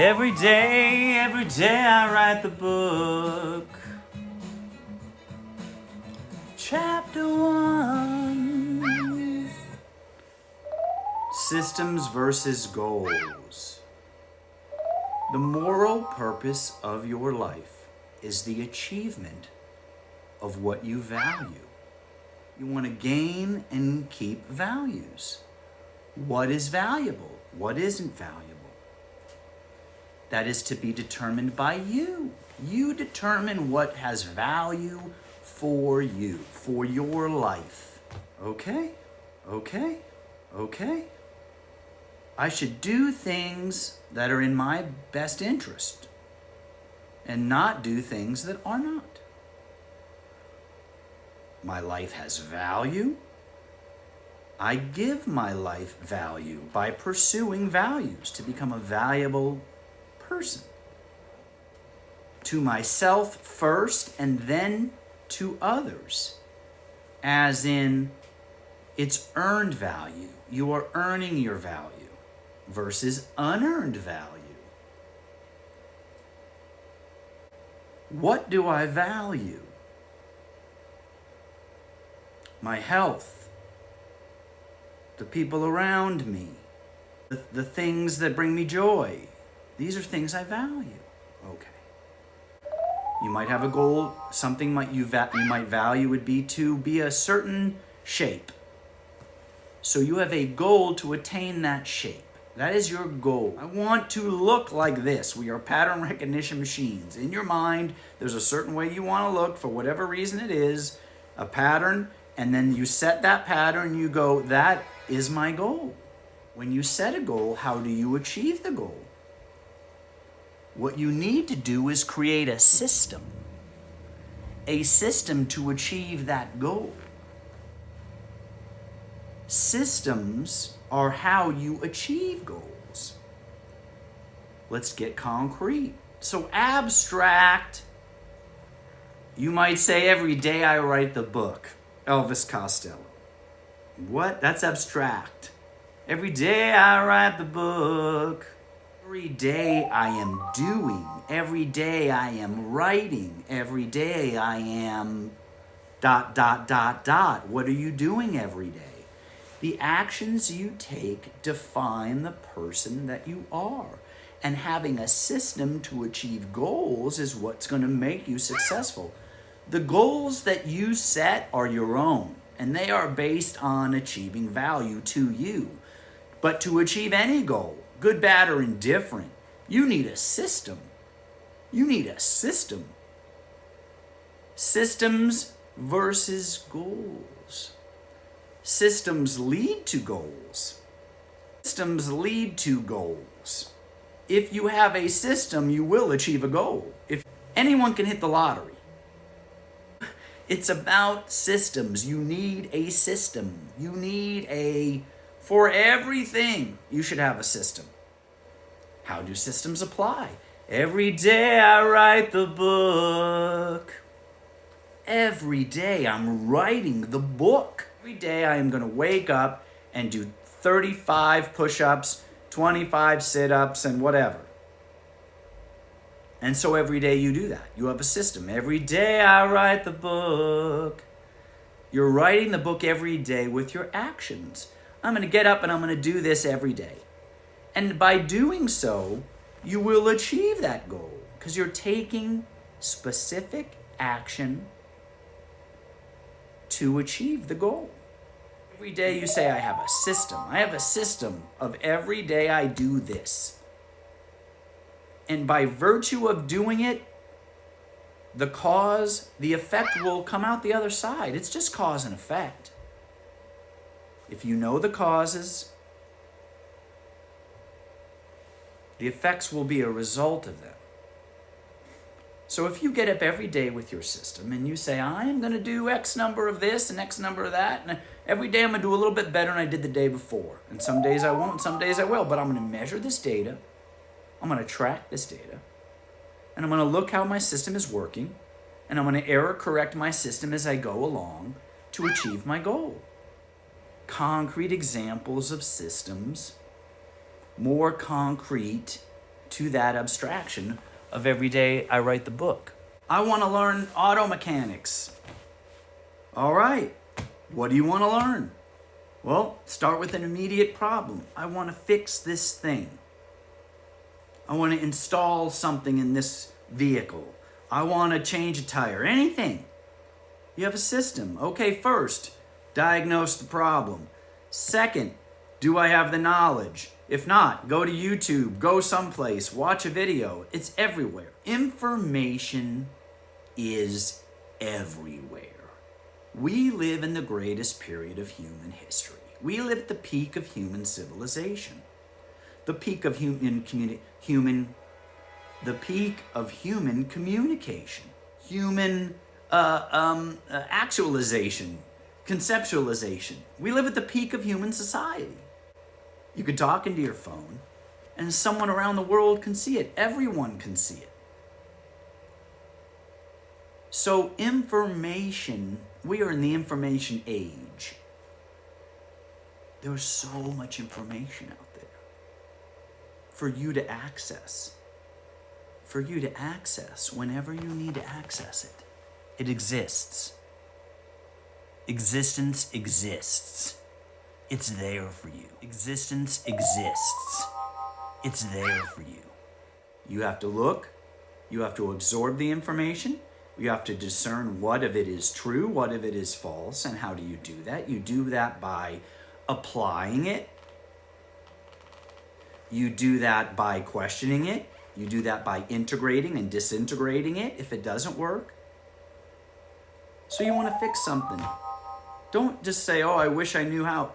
Every day I write the book. Chapter 1. Systems versus goals. The moral purpose of your life is the achievement of what you value. You want to gain and keep values. What is valuable? What isn't valuable? That is to be determined by you. You determine what has value for you, for your life. Okay? Okay? Okay? I should do things that are in my best interest and not do things that are not. My life has value. I give my life value by pursuing values to become a valuable person. To myself first and then to others. As in, it's earned value. You are earning your value versus unearned value. What do I value? My health, the people around me, the things that bring me joy. These are things I value. Okay. You might have a goal. Something you might value would be to be a certain shape. So you have a goal to attain that shape. That is your goal. I want to look like this. We are pattern recognition machines. In your mind, there's a certain way you want to look for whatever reason it is, a pattern, and then you set that pattern, you go, that is my goal. When you set a goal, how do you achieve the goal? What you need to do is create a system to achieve that goal. Systems are how you achieve goals. Let's get concrete. So abstract, you might say, every day I write the book, Elvis Costello. What? That's abstract. Every day I write the book. Every day I am doing. Every day I am writing. Every day I am ... What are you doing every day? The actions you take define the person that you are. And having a system to achieve goals is what's going to make you successful. The goals that you set are your own, and they are based on achieving value to you. But to achieve any goal, good, bad, or indifferent, you need a system. You need a system. Systems versus goals. Systems lead to goals. Systems lead to goals. If you have a system, you will achieve a goal. If anyone can hit the lottery. It's about systems. You need a system. You need for everything, you should have a system. How do systems apply? Every day I write the book. Every day I'm writing the book. Every day I am going to wake up and do 35 push-ups, 25 sit-ups, and whatever. And so every day you do that. You have a system. Every day I write the book. You're writing the book every day with your actions. I'm going to get up and I'm going to do this every day. And by doing so, you will achieve that goal because you're taking specific action to achieve the goal. Every day you say, I have a system. I have a system of every day I do this. And by virtue of doing it, the effect will come out the other side. It's just cause and effect. If you know the causes, the effects will be a result of them. So if you get up every day with your system and you say, I'm going to do X number of this and X number of that, and every day I'm going to do a little bit better than I did the day before. And some days I won't, some days I will, but I'm going to measure this data. I'm going to track this data. And I'm going to look how my system is working. And I'm going to error correct my system as I go along to achieve my goal. Concrete examples of systems, more concrete to that abstraction of every day I write the book. I want to learn auto mechanics. All right, what do you want to learn? Well, start with an immediate problem. I want to fix this thing. I want to install something in this vehicle. I want to change a tire, anything. You have a system. Okay, first, diagnose the problem. Second, do I have the knowledge? If not, go to YouTube, go someplace, watch a video. It's everywhere. Information is everywhere. We live in the greatest period of human history. We live at the peak of human civilization. The peak of human communication, human actualization, conceptualization. We live at the peak of human society. You can talk into your phone, and someone around the world can see it. Everyone can see it. So information, we are in the information age. There's so much information out there for you to access. For you to access whenever you need to access it. It exists. Existence exists. It's there for you. Existence exists. It's there for you. You have to look. You have to absorb the information. You have to discern what of it is true, what of it is false, and how do you do that? You do that by applying it. You do that by questioning it. You do that by integrating and disintegrating it if it doesn't work. So you want to fix something. Don't just say, oh, I wish I knew how.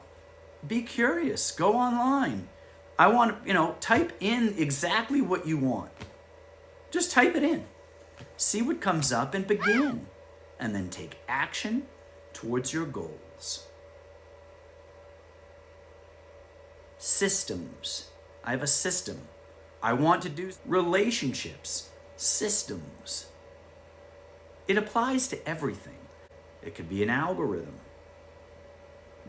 Be curious. Go online. I want to, type in exactly what you want. Just type it in. See what comes up and begin. And then take action towards your goals. Systems. I have a system. I want to do relationships. Systems. It applies to everything. It could be an algorithm.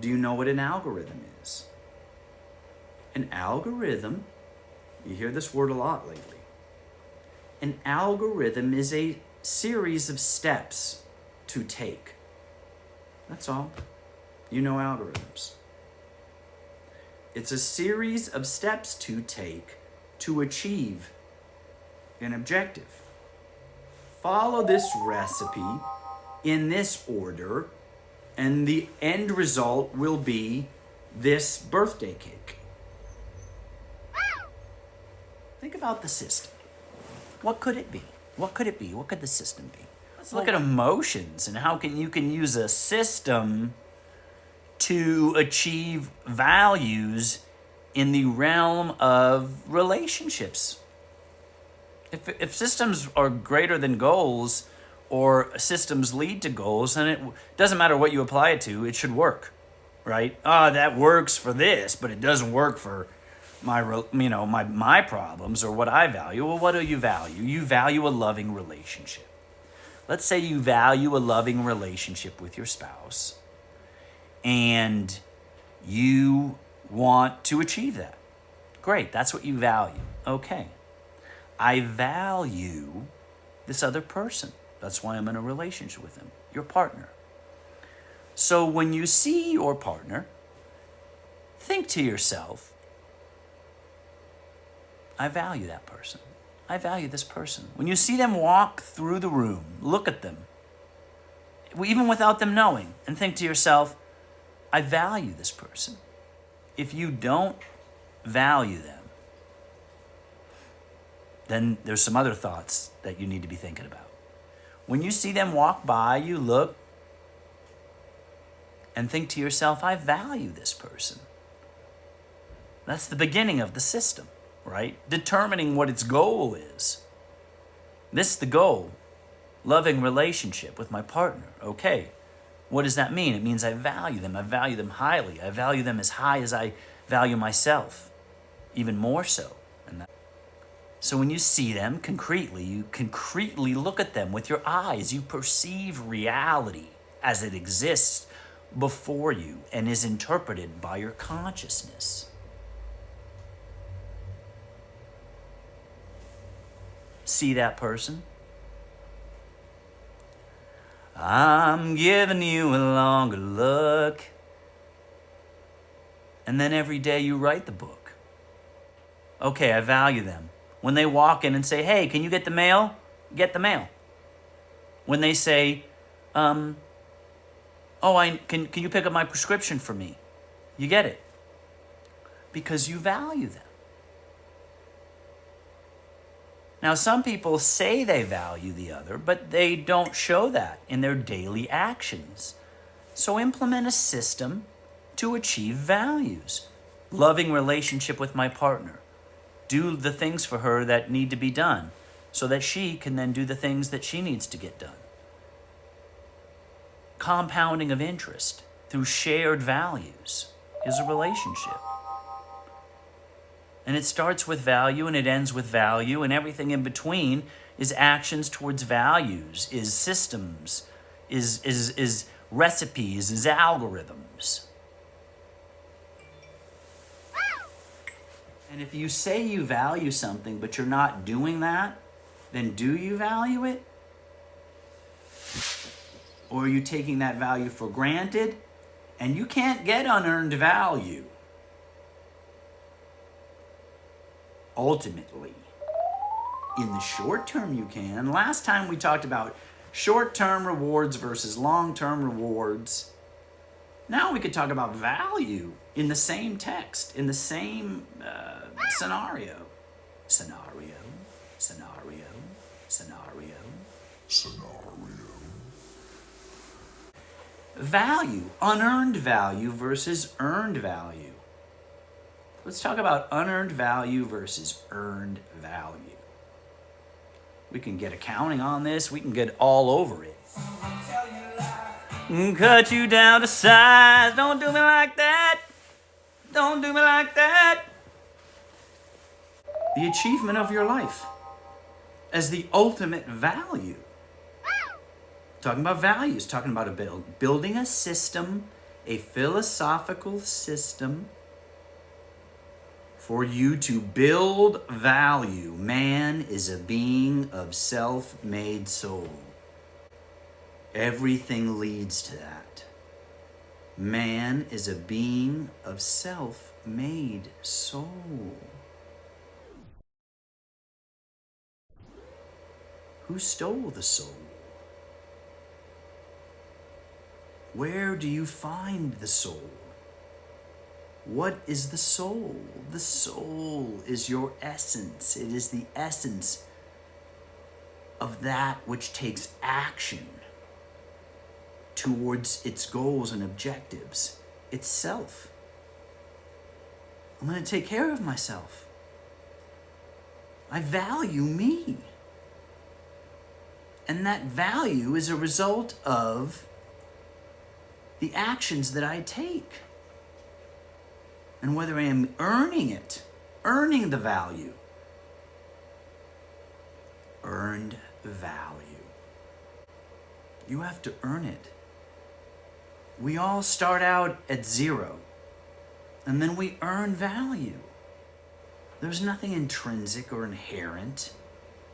Do you know what an algorithm is? An algorithm, you hear this word a lot lately. An algorithm is a series of steps to take. That's all. You know algorithms. It's a series of steps to take to achieve an objective. Follow this recipe in this order, and the end result will be this birthday cake. Think about the system. What could it be? What could it be? What could the system be? Let's look at emotions and how you can use a system to achieve values in the realm of relationships. If systems are greater than goals, or systems lead to goals, then it doesn't matter what you apply it to, it should work, right? That works for this, but it doesn't work for my problems or what I value. Well, what do you value? You value a loving relationship. Let's say you value a loving relationship with your spouse, and you want to achieve that. Great, that's what you value. Okay. I value this other person. That's why I'm in a relationship with them, your partner. So when you see your partner, think to yourself, I value that person. I value this person. When you see them walk through the room, look at them, even without them knowing, and think to yourself, I value this person. If you don't value them, then there's some other thoughts that you need to be thinking about. When you see them walk by, you look and think to yourself, I value this person. That's the beginning of the system, right? Determining what its goal is. This is the goal. Loving relationship with my partner. Okay. What does that mean? It means I value them. I value them highly. I value them as high as I value myself. Even more so. So when you see them concretely, you concretely look at them with your eyes. You perceive reality as it exists before you and is interpreted by your consciousness. see that person. I'm giving you a longer look. And then every day you write the book. Okay, I value them. When they walk in and say, hey, can you get the mail? Get the mail. When they say, can you pick up my prescription for me? You get it. Because you value them. Now, some people say they value the other, but they don't show that in their daily actions. So implement a system to achieve values. Loving relationship with my partner. Do the things for her that need to be done so that she can then do the things that she needs to get done. Compounding of interest through shared values is a relationship. And it starts with value and it ends with value, and everything in between is actions towards values, is systems, is recipes, is algorithms. And if you say you value something but you're not doing that, then do you value it? Or are you taking that value for granted? And you can't get unearned value. Ultimately, in the short term you can. Last time we talked about short-term rewards versus long-term rewards. Now we could talk about value in the same text, in the same scenario. Scenario. Value, unearned value versus earned value. Let's talk about unearned value versus earned value. We can get accounting on this. We can get all over it. Cut you down to size. Don't do me like that. Don't do me like that. The achievement of your life as the ultimate value. Talking about values, talking about building a system, a philosophical system for you to build value. Man is a being of self-made soul. Everything leads to that. Man is a being of self-made soul. Who stole the soul? Where do you find the soul? What is the soul? The soul is your essence. It is the essence of that which takes action towards its goals and objectives. It's self. I'm going to take care of myself. I value me. And that value is a result of the actions that I take. And whether I am earning it, earning the value. Earned value. You have to earn it. We all start out at 0, and then we earn value. There's nothing intrinsic or inherent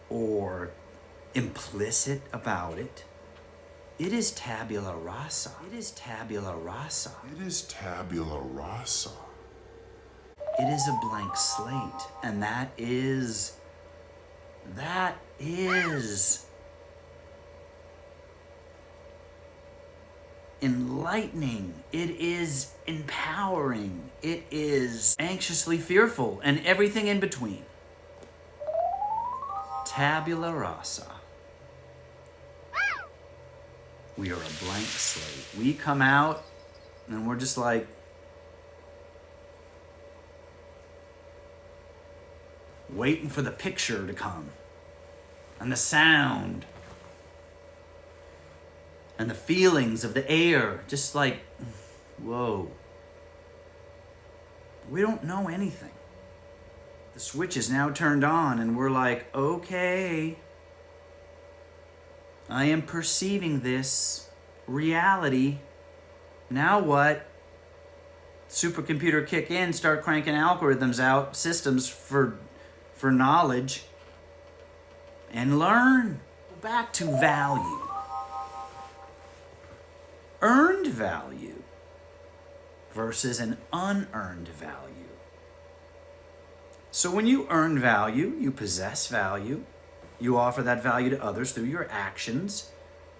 or implicit about it. It is tabula rasa. It is tabula rasa. It is tabula rasa. It is a blank slate, and that is enlightening. It is empowering. It is anxiously fearful, and everything in between. Tabula rasa. We are a blank slate. We come out, and we're just like, waiting for the picture to come, and the sound, and the feelings of the air, just like, whoa. We don't know anything. The switch is now turned on, and we're like, okay, I am perceiving this reality. Now what? Supercomputer kick in, start cranking algorithms out, systems for knowledge. and learn. Back to value. Earned value versus an unearned value. So when you earn value, you possess value, you offer that value to others through your actions,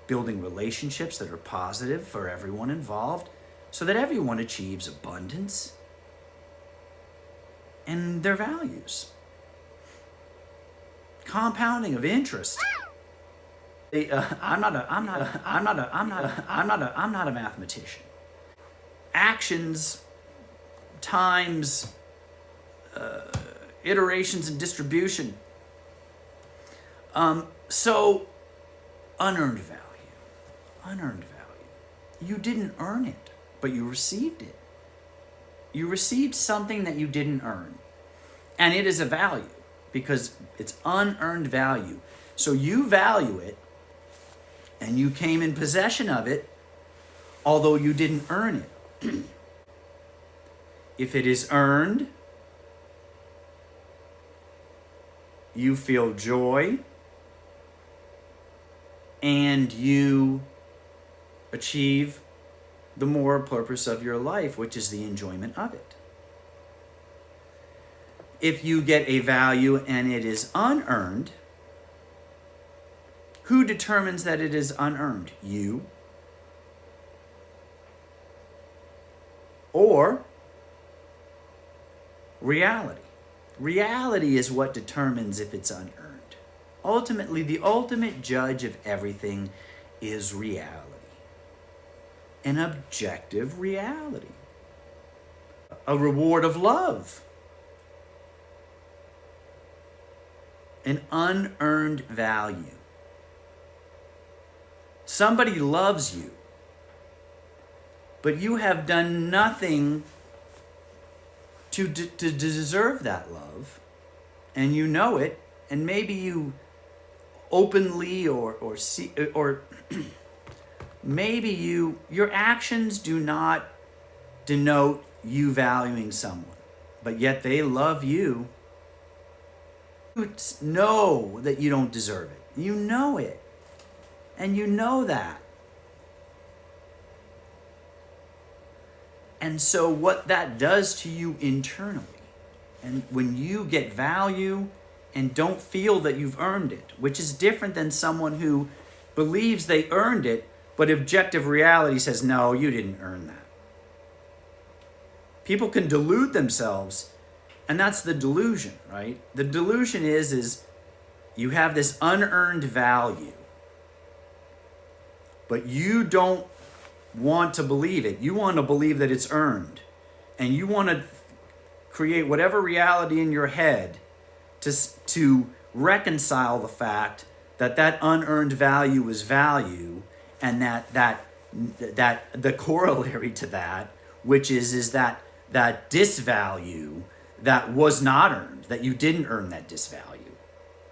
building relationships that are positive for everyone involved so that everyone achieves abundance and their values. Compounding of interest. I'm not a mathematician. Actions times iterations and distribution. So unearned value. Unearned value. You didn't earn it, but you received it. You received something that you didn't earn. And it is a value because it's unearned value. So you value it and you came in possession of it, although you didn't earn it. If it is earned, you feel joy and you achieve the moral purpose of your life, which is the enjoyment of it. If you get a value and it is unearned, who determines that it is unearned? You. Or reality. Reality is what determines if it's unearned. Ultimately, the ultimate judge of everything is reality. An objective reality. A reward of love. An unearned value. Somebody loves you, but you have done nothing to deserve that love, and you know it, and maybe you openly or maybe your actions do not denote you valuing someone, but yet they love you. You know that you don't deserve it. You know it. And you know that. And so what that does to you internally, and when you get value and don't feel that you've earned it, which is different than someone who believes they earned it, but objective reality says, no, you didn't earn that. People can delude themselves, and that's the delusion, right? The delusion is you have this unearned value, but you don't want to believe it. You want to believe that it's earned. And you want to create whatever reality in your head to reconcile the fact that that unearned value is value, and that the corollary to that, which is that disvalue that was not earned, that you didn't earn that disvalue,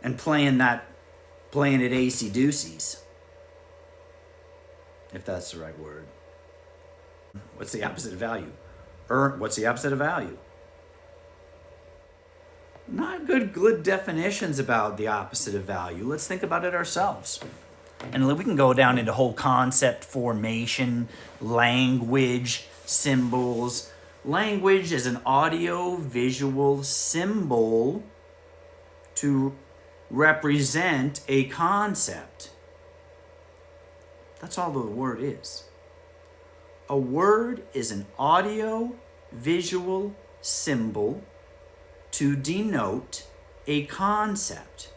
and playing at acey-deuceys. If that's the right word. What's the opposite of value? What's the opposite of value? Not good definitions about the opposite of value. Let's think about it ourselves. And we can go down into whole concept formation, language, symbols. Language is an audio-visual symbol to represent a concept. That's all the word is. A word is an audio-visual symbol to denote a concept.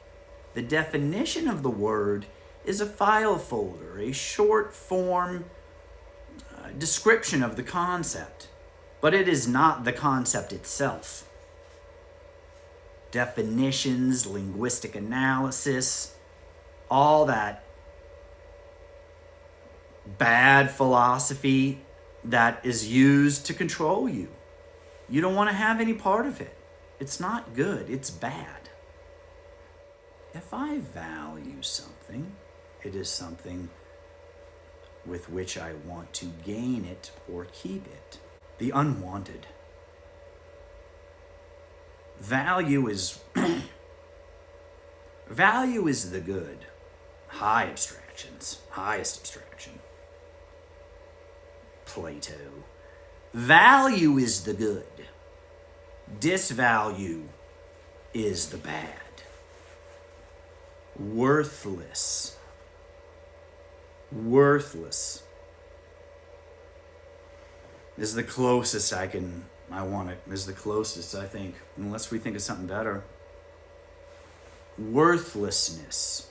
The definition of the word is a file folder, a short form description of the concept, but it is not the concept itself. Definitions, linguistic analysis, all that bad philosophy that is used to control you. You don't want to have any part of it. It's not good. It's bad. If I value something, it is something with which I want to gain it or keep it. The unwanted. Value is Value is the good. High abstractions. Highest abstraction. Plato. Value is the good. Disvalue is the bad. Worthless. Worthless is the closest is the closest, I think, unless we think of something better. Worthlessness.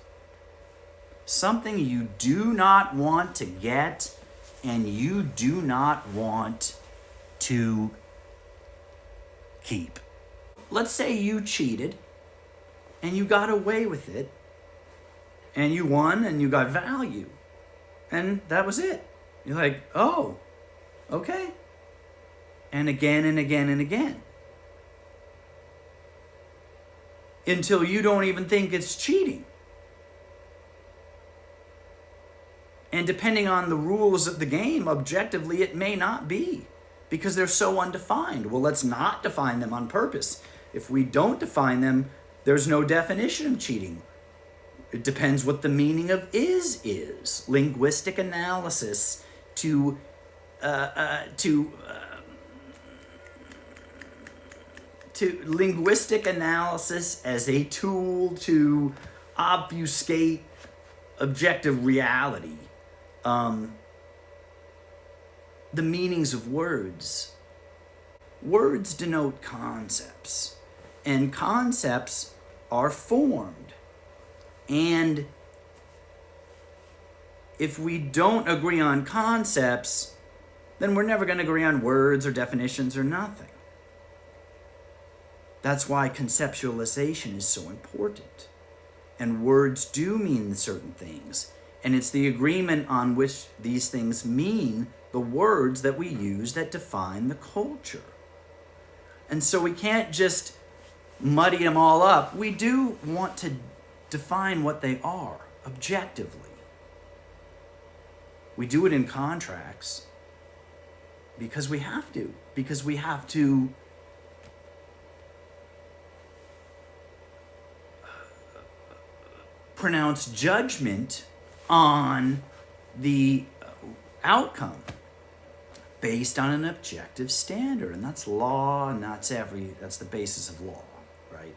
Something you do not want to get and you do not want to keep. Let's say you cheated and you got away with it and you won and you got value and that was it. You're like, oh, okay. And again and again and again. Until you don't even think it's cheating. And depending on the rules of the game, objectively, it may not be because they're so undefined. Well, let's not define them on purpose. If we don't define them, there's no definition of cheating. It depends what the meaning of is. Linguistic analysis to linguistic analysis as a tool to obfuscate objective reality. The meanings of words. Words denote concepts, and concepts are formed. And if we don't agree on concepts, then we're never going to agree on words or definitions or nothing. That's why conceptualization is so important. And words do mean certain things. And it's the agreement on which these things mean the words that we use that define the culture. And so we can't just muddy them all up. We do want to define what they are objectively. We do it in contracts because we have to. Because we have to pronounce judgment on the outcome based on an objective standard. And that's law, and that's the basis of law, right?